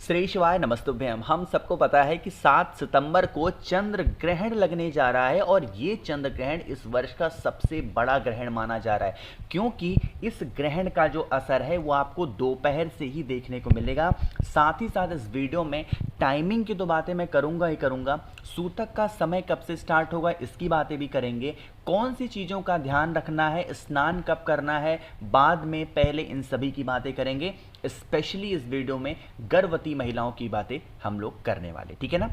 श्री शिवाय नमस्तुभ्यम। हम सबको पता है कि 7 सितंबर को चंद्र ग्रहण लगने जा रहा है और ये चंद्र ग्रहण इस वर्ष का सबसे बड़ा ग्रहण माना जा रहा है, क्योंकि इस ग्रहण का जो असर है वो आपको दोपहर से ही देखने को मिलेगा। साथ ही साथ इस वीडियो में टाइमिंग की तो बातें मैं करूंगा ही करूंगा, सूतक का समय कब से स्टार्ट होगा इसकी बातें भी करेंगे, कौन सी चीज़ों का ध्यान रखना है, स्नान कब करना है, बाद में पहले इन सभी की बातें करेंगे। स्पेशली इस वीडियो में गर्भवती महिलाओं की बातें हम लोग करने वाले, ठीक है ना।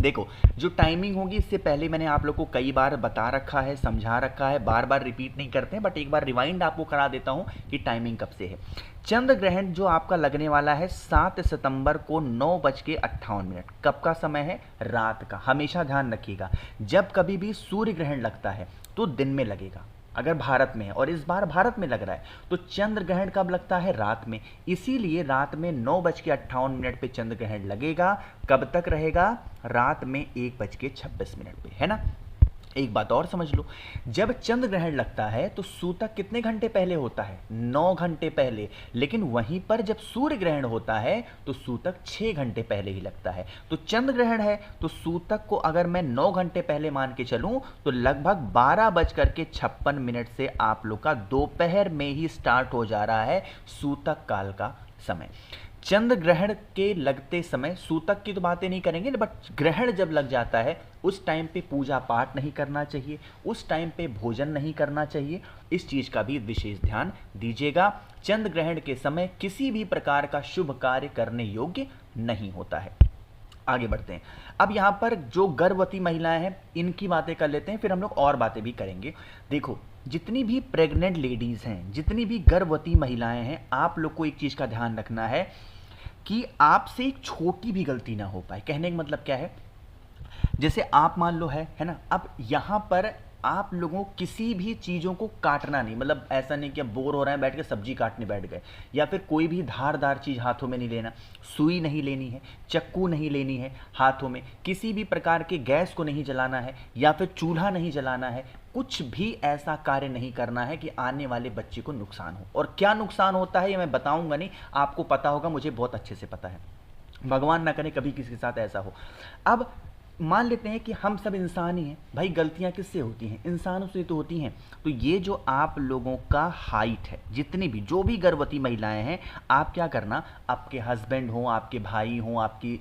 देखो, जो टाइमिंग होगी इससे पहले मैंने आप लोग को कई बार बता रखा है, समझा रखा है, बार बार रिपीट नहीं करते हैं, बट एक बार रिवाइंड आपको करा देता हूं कि टाइमिंग कब से है। चंद्र ग्रहण जो आपका लगने वाला है 7 सितंबर को 9:58। कब का समय है? रात का। हमेशा ध्यान रखिएगा, जब कभी भी सूर्य ग्रहण लगता है तो दिन में लगेगा अगर भारत में है, और इस बार भारत में लग रहा है। तो चंद्र ग्रहण कब लगता है? रात में। इसीलिए रात में 9:58 पे चंद्र ग्रहण लगेगा। कब तक रहेगा? रात में 1:26 पे, है ना। एक बात और समझ लो, जब चंद्र ग्रहण लगता है तो सूतक कितने घंटे पहले होता है? 9 घंटे पहले। लेकिन वहीं पर जब सूर्य ग्रहण होता है तो सूतक 6 घंटे पहले ही लगता है। तो चंद्र ग्रहण है तो सूतक को अगर मैं 9 घंटे पहले मान के चलूं तो लगभग 12:56 से आप लोग का दोपहर में ही स्टार्ट हो जा रहा है सूतक काल का समय। चंद्र ग्रहण के लगते समय, सूतक की तो बातें नहीं करेंगे, बट ग्रहण जब लग जाता है उस टाइम पे पूजा पाठ नहीं करना चाहिए, उस टाइम पे भोजन नहीं करना चाहिए। इस चीज़ का भी विशेष ध्यान दीजिएगा। चंद्र ग्रहण के समय किसी भी प्रकार का शुभ कार्य करने योग्य नहीं होता है। आगे बढ़ते हैं। अब यहाँ पर जो गर्भवती महिलाएं हैं इनकी बातें कर लेते हैं, फिर हम लोग और बातें भी करेंगे। देखो, जितनी भी प्रेग्नेंट लेडीज़ हैं, जितनी भी गर्भवती महिलाएं हैं, आप लोग को एक चीज़ का ध्यान रखना है कि आपसे एक छोटी भी गलती ना हो पाए। कहने का मतलब क्या है? जैसे आप मान लो है ना, अब यहाँ पर आप लोगों किसी भी चीज़ों को काटना नहीं, मतलब ऐसा नहीं कि अब बोर हो रहे हैं बैठ के सब्जी काटने बैठ गए, या फिर कोई भी धारदार चीज़ हाथों में नहीं लेना, सुई नहीं लेनी है, चक्कू नहीं लेनी है हाथों में, किसी भी प्रकार के गैस को नहीं जलाना है, या फिर चूल्हा नहीं जलाना है। कुछ भी ऐसा कार्य नहीं करना है कि आने वाले बच्चे को नुकसान हो। और क्या नुकसान होता है ये मैं बताऊंगा नहीं, आपको पता होगा, मुझे बहुत अच्छे से पता है। भगवान ना करे कभी किसी के साथ ऐसा हो। अब मान लेते हैं कि हम सब इंसान ही हैं भाई, गलतियां किससे होती हैं? इंसानों से तो होती हैं। तो ये जो आप लोगों का हाइट है, जितनी भी जो भी गर्भवती महिलाएं हैं, आप क्या करना, आपके हस्बैंड हो, आपके भाई हो, आपकी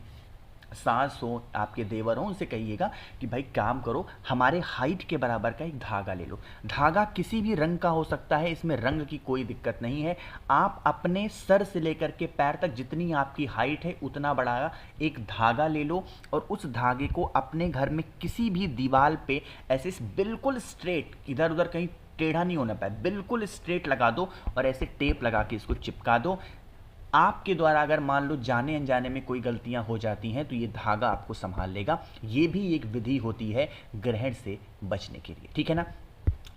सास हो, आपके देवर हो, उनसे कहिएगा कि भाई काम करो, हमारे हाइट के बराबर का एक धागा ले लो। धागा किसी भी रंग का हो सकता है, इसमें रंग की कोई दिक्कत नहीं है। आप अपने सर से लेकर के पैर तक जितनी आपकी हाइट है उतना बड़ा एक धागा ले लो, और उस धागे को अपने घर में किसी भी दीवार पे ऐसे बिल्कुल स्ट्रेट, इधर उधर कहीं टेढ़ा नहीं होना पाए, बिल्कुल स्ट्रेट लगा दो और ऐसे टेप लगा के इसको चिपका दो। आपके द्वारा अगर मान लो जाने अनजाने में कोई गलतियां हो जाती हैं तो ये धागा आपको संभाल लेगा। ये भी एक विधि होती है ग्रहण से बचने के लिए, ठीक है ना।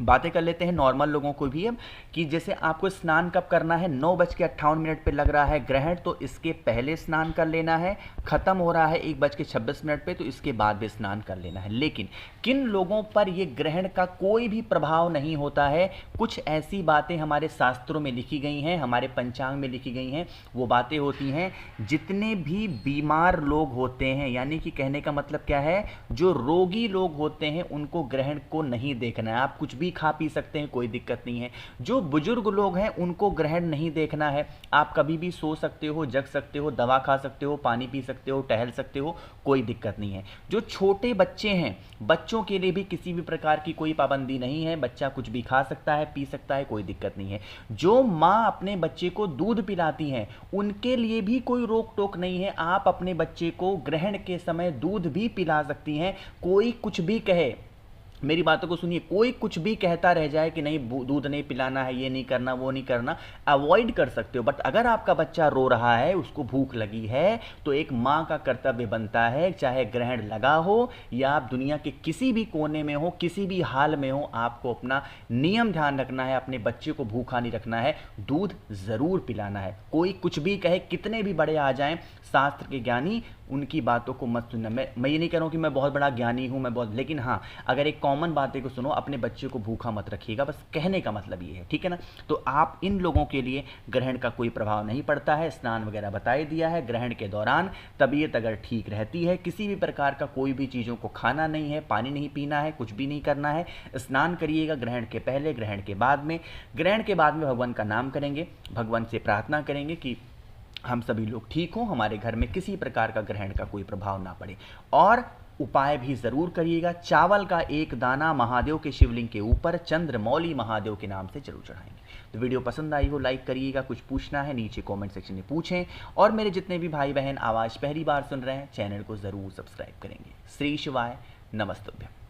बातें कर लेते हैं नॉर्मल लोगों को भी अब, कि जैसे आपको स्नान कब करना है। 9:58 पे लग रहा है ग्रहण, तो इसके पहले स्नान कर लेना है। खत्म हो रहा है 1:26 पे, तो इसके बाद भी स्नान कर लेना है। लेकिन किन लोगों पर यह ग्रहण का कोई भी प्रभाव नहीं होता है? कुछ ऐसी बातें हमारे शास्त्रों में लिखी गई हैं, हमारे पंचांग में लिखी गई हैं। वो बातें होती हैं जितने भी बीमार लोग होते हैं, यानी कि कहने का मतलब क्या है, जो रोगी लोग होते हैं उनको ग्रहण को नहीं देखना है। आप कुछ भी खा पी सकते हैं, कोई दिक्कत नहीं है। जो बुजुर्ग लोग हैं उनको ग्रहण नहीं देखना है। आप कभी भी सो सकते हो, जग सकते हो, दवा खा सकते हो, पानी पी सकते हो, टहल सकते हो, कोई दिक्कत नहीं है। जो छोटे बच्चे हैं, बच्चों के लिए भी किसी भी प्रकार की कोई पाबंदी नहीं है। बच्चा कुछ भी खा सकता है, पी सकता है, कोई दिक्कत नहीं है। जो माँ अपने बच्चे को दूध पिलाती हैं उनके लिए भी कोई रोक टोक नहीं है। आप अपने बच्चे को ग्रहण के समय दूध भी पिला सकती हैं। कोई कुछ भी कहे, मेरी बातों को सुनिए, कोई कुछ भी कहता रह जाए कि नहीं दूध नहीं पिलाना है, ये नहीं करना, वो नहीं करना, अवॉइड कर सकते हो। बट अगर आपका बच्चा रो रहा है, उसको भूख लगी है, तो एक माँ का कर्तव्य बनता है, चाहे ग्रहण लगा हो या आप दुनिया के किसी भी कोने में हो, किसी भी हाल में हो, आपको अपना नियम ध्यान रखना है, अपने बच्चे को भूखा नहीं रखना है, दूध जरूर पिलाना है। कोई कुछ भी कहे, कितने भी बड़े आ जाएं, शास्त्र के ज्ञानी, उनकी बातों को मत सुनना। मैं ये नहीं कह रहा हूँ कि मैं बहुत बड़ा ज्ञानी हूँ, मैं बहुत, लेकिन हाँ, अगर एक कॉमन बातें को सुनो, अपने बच्चे को भूखा मत रखिएगा, बस कहने का मतलब ये है, ठीक है ना। तो आप इन लोगों के लिए ग्रहण का कोई प्रभाव नहीं पड़ता है, स्नान वगैरह बता ही दिया है। ग्रहण के दौरान तबीयत अगर ठीक रहती है, किसी भी प्रकार का कोई भी चीज़ों को खाना नहीं है, पानी नहीं पीना है, कुछ भी नहीं करना है। स्नान करिएगा ग्रहण के पहले, ग्रहण के बाद में। ग्रहण के बाद में भगवान का नाम करेंगे, भगवान से प्रार्थना करेंगे कि हम सभी लोग ठीक हों, हमारे घर में किसी प्रकार का ग्रहण का कोई प्रभाव ना पड़े। और उपाय भी ज़रूर करिएगा, चावल का एक दाना महादेव के शिवलिंग के ऊपर चंद्रमौली महादेव के नाम से जरूर चढ़ाएंगे। तो वीडियो पसंद आई हो लाइक करिएगा, कुछ पूछना है नीचे कमेंट सेक्शन में पूछें, और मेरे जितने भी भाई बहन आवाज़ पहली बार सुन रहे हैं चैनल को ज़रूर सब्सक्राइब करेंगे। श्री शिवाय, नमस्तुभ्यं।